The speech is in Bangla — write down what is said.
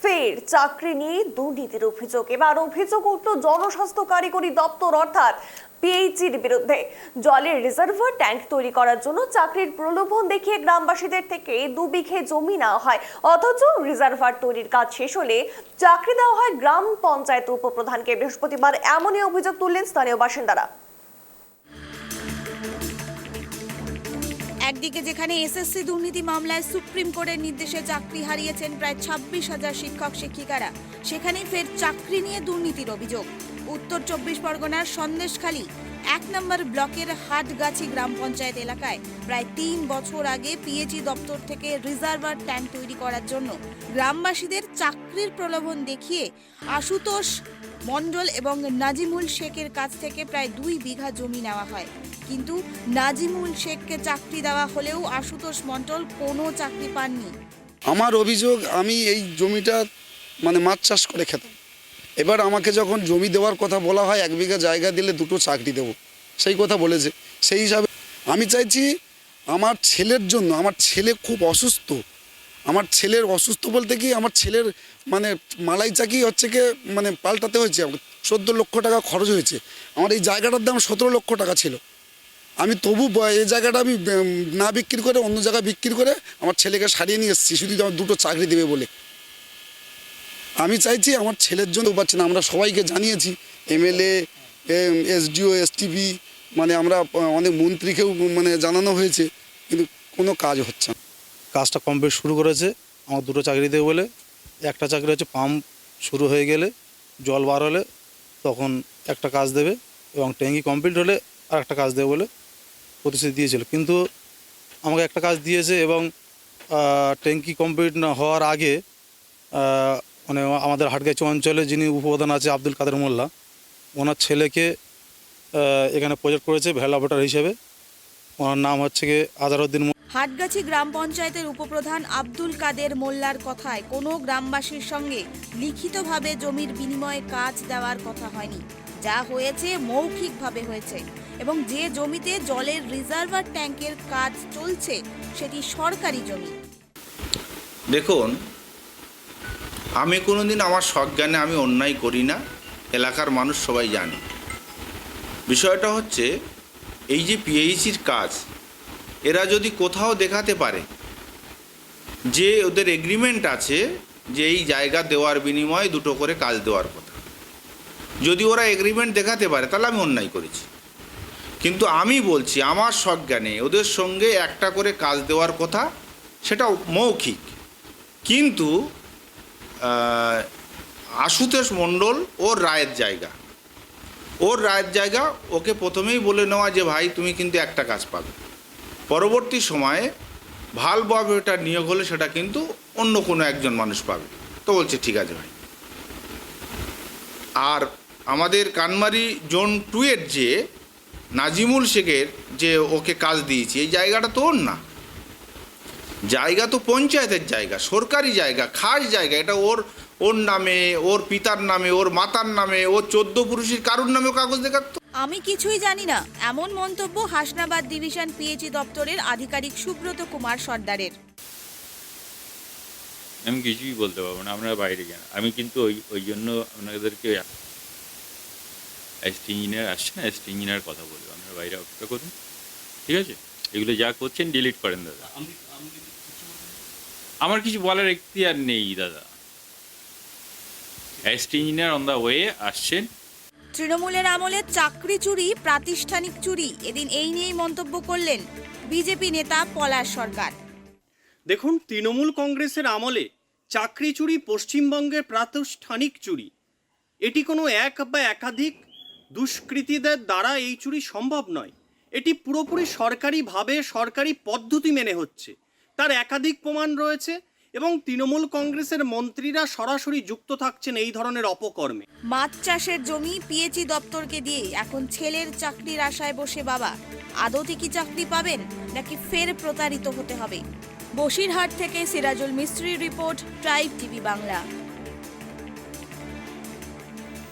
ফের চাকরি নিয়ে দুর্নীতির অভিযোগ। এবার অভিযোগ উঠল জনস্বাস্থ্য কারিগরি দপ্তর অর্থাৎ পিএইচির বিরুদ্ধে। জলের রিজার্ভার ট্যাঙ্ক তৈরি করার জন্য চাকরির প্রলোভন দেখিয়ে গ্রামবাসীদের থেকে 2 বিঘে জমি নেওয়া হয়, অথচ রিজার্ভার তৈরির কাজ শেষ হলে চাকরি দেওয়া হয় গ্রাম পঞ্চায়েত উপপ্রধানকে। বৃহস্পতিবার এমনই অভিযোগ তুললেন স্থানীয় বাসিন্দারা। একদিকে যেখানে এসএসসি দুর্নীতি মামলায় সুপ্রিম কোর্টের নির্দেশে চাকরি হারিয়েছেন প্রায় 26,000 শিক্ষক শিক্ষিকারা, সেখানেই ফের চাকরি নিয়ে দুর্নীতির অভিযোগ। উত্তর 24 পরগনার সন্দেশখালী 1 নম্বর ব্লকের হাটগাছি গ্রাম পঞ্চায়েত এলাকায় প্রায় 3 বছর আগে পিএইচই দপ্তর থেকে রিজার্ভার ট্যাঙ্ক তৈরি করার জন্য গ্রামবাসীদের চাকরির প্রলোভন দেখিয়ে আশুতোষ মণ্ডল এবং নাজিমুল শেখের কাছ থেকে প্রায় 2 বিঘা জমি নেওয়া হয়। কিন্তু নাজিমুল শেখকে চাকরি দেওয়া হলেও আশুতোষ মণ্ডল কোনো চাকরি পাননি। আমার অভিযোগ, আমি এই জমিটা মাছ চাষ করে খেতাম। এবার আমাকে যখন জমি দেওয়ার কথা বলা হয়, 1 বিঘা জায়গা দিলে 2টো চাকরি দেবো, সেই কথা বলেছে। সেই হিসাবে আমি চাইছি আমার ছেলের জন্য, আমার ছেলে খুব অসুস্থ। আমার ছেলের অসুস্থ বলতে কি, আমার ছেলের মালাই চাকি হচ্ছে কি পাল্টাতে হয়েছে। 14 লক্ষ টাকা খরচ হয়েছে। আমার এই জায়গাটার দাম 17 লক্ষ টাকা ছিল। আমি তবু এই জায়গাটা আমি না বিক্রি করে অন্য জায়গায় বিক্রি করে আমার ছেলেকে সারিয়ে নিয়ে এসেছি, শুধু আমার 2টো চাকরি দেবে বলে। আমি চাইছি আমার ছেলের জন্য পাচ্ছি না। আমরা সবাইকে জানিয়েছি, এমএলএ, এসডিও, এসটিপি, আমরা অনেক মন্ত্রীকেও জানানো হয়েছে, কিন্তু কোনো কাজ হচ্ছে না। কাজটা কমপ্লিট শুরু করেছে, আমার 2টো চাকরি দেবে বলে। একটা চাকরি হচ্ছে পাম্প শুরু হয়ে গেলে, জল বার হলে তখন একটা কাজ দেবে, এবং ট্যাঙ্কি কমপ্লিট হলে আর একটা কাজ দেবে বলে প্রতিশ্রুতি দিয়েছিল। কিন্তু আমাকে একটা কাজ দিয়েছে, এবং ট্যাঙ্কি কমপ্লিট না হওয়ার আগে আমাদের হাটগাছি অঞ্চলে যিনি উপপ্রধান আছে আব্দুল কাদের মোল্লা, ওনার ছেলেকে এখানে প্রজেক্ট করেছে ভ্যাল অপারেটর হিসেবে। ওনার নাম হচ্ছে গিয়ে আজারউদ্দিন। হাটগাছি গ্রাম পঞ্চায়েতের উপপ্রধান আব্দুল কাদের মোল্লার কথায় কোনো গ্রামবাসীর সঙ্গে লিখিতভাবে জমির বিনিময়ে কাজ দেওয়ার কথা হয়নি। যা হয়েছে মৌখিকভাবে হয়েছে, এবং যে জমিতে জলের রিজার্ভার ট্যাঙ্কের কাজ চলছে সেটি সরকারি জমি। দেখুন, আমি কোনোদিন আমার সজ্ঞানে আমি অন্যায় করি না, এলাকার মানুষ সবাই জানে। বিষয়টা হচ্ছে এই যে পিএইচির কাজ, এরা যদি কোথাও দেখাতে পারে যে ওদের এগ্রিমেন্ট আছে যে এই জায়গা দেওয়ার বিনিময়ে 2টো করে কাজ দেওয়ার কথা, যদি ওরা এগ্রিমেন্ট দেখাতে পারে তাহলে আমি অন্যায় করেছি। কিন্তু আমি বলছি আমার সজ্ঞানে ওদের সঙ্গে একটা করে কাজ দেওয়ার কথা, সেটা মৌখিক। কিন্তু আশুতোষ মণ্ডল ওর রায়ের জায়গা, ওকে প্রথমেই বলে নেওয়া যে ভাই তুমি কিন্তু একটা কাজ পাবে, পরবর্তী সময়ে ভাল্ব অপারেটর নিয়োগ হলে সেটা কিন্তু অন্য কোনো একজন মানুষ পাবে। তো বলছে ঠিক আছে ভাই। আর আমাদের কানমারি জোন 2 এর যে নাজিমুল শেখের যে ওকে কাজ দিয়েছি, এই জায়গাটা তো ওর না, জায়গা তো পঞ্চায়েতের জায়গা, সরকারি জায়গা, খাস জায়গা। এটা ওর নামে, ওর পিতার নামে, ওর মাতার নামে, ওর 14 পুরুষের কারুর নামেও কাগজ দেখাতো। আমি কিছুই জানি না, এমন মন্তব্য হাসনাবাদ ডিভিশন পিএইচই দপ্তরের আধিকারিক সুব্রত কুমার সর্দারের। আমি কিছুই বলতে পারবো না, আপনারা বাইরে যান। আমি কিন্তু ওই জন্য আপনাদেরকে এসটি ইঞ্জিনিয়ার আসছে না, এসটি ইঞ্জিনিয়ার কথা বলবো, আপনারা বাইরে অপেক্ষা করুন, ঠিক আছে? এগুলো যা করছেন ডিলিট করেন দাদা। আমার কিছু বলার এখতিয়ার নেই দাদা। ST engineer on the way আসছেন। তৃণমূলের আমলে চাকরি চুরি প্রাতিষ্ঠানিক চুরি, এদিন এই নিয়েই মন্তব্য করলেন বিজেপি নেতা পলাশ সরকার। দেখুন, তৃণমূল কংগ্রেসের আমলে চাকরি চুরি পশ্চিমবঙ্গের প্রাতিষ্ঠানিক চুরি। এটি কোনো এক বা একাধিক দুষ্কৃতীদের দ্বারা এই চুরি সম্ভব নয়। এটি পুরোপুরি সরকারিভাবে, সরকারি পদ্ধতি মেনে হচ্ছে, তার একাধিক প্রমাণ রয়েছে, এবং তৃণমূল কংগ্রেসের মন্ত্রীরা সরাসরি যুক্ত থাকছেন এই ধরনের অপকর্মে। মাছ চাষের জমি পিএইচই দপ্তরকে দিয়ে এখন ছেলের চাকরির আশায় বসে বাবা। আদতে কি চাকরি পাবেন, নাকি ফের প্রতারিত হতে হবে? বসিরহাট থেকে সিরাজুল মিস্ত্রির রিপোর্ট, ট্রাইব টিভি বাংলা।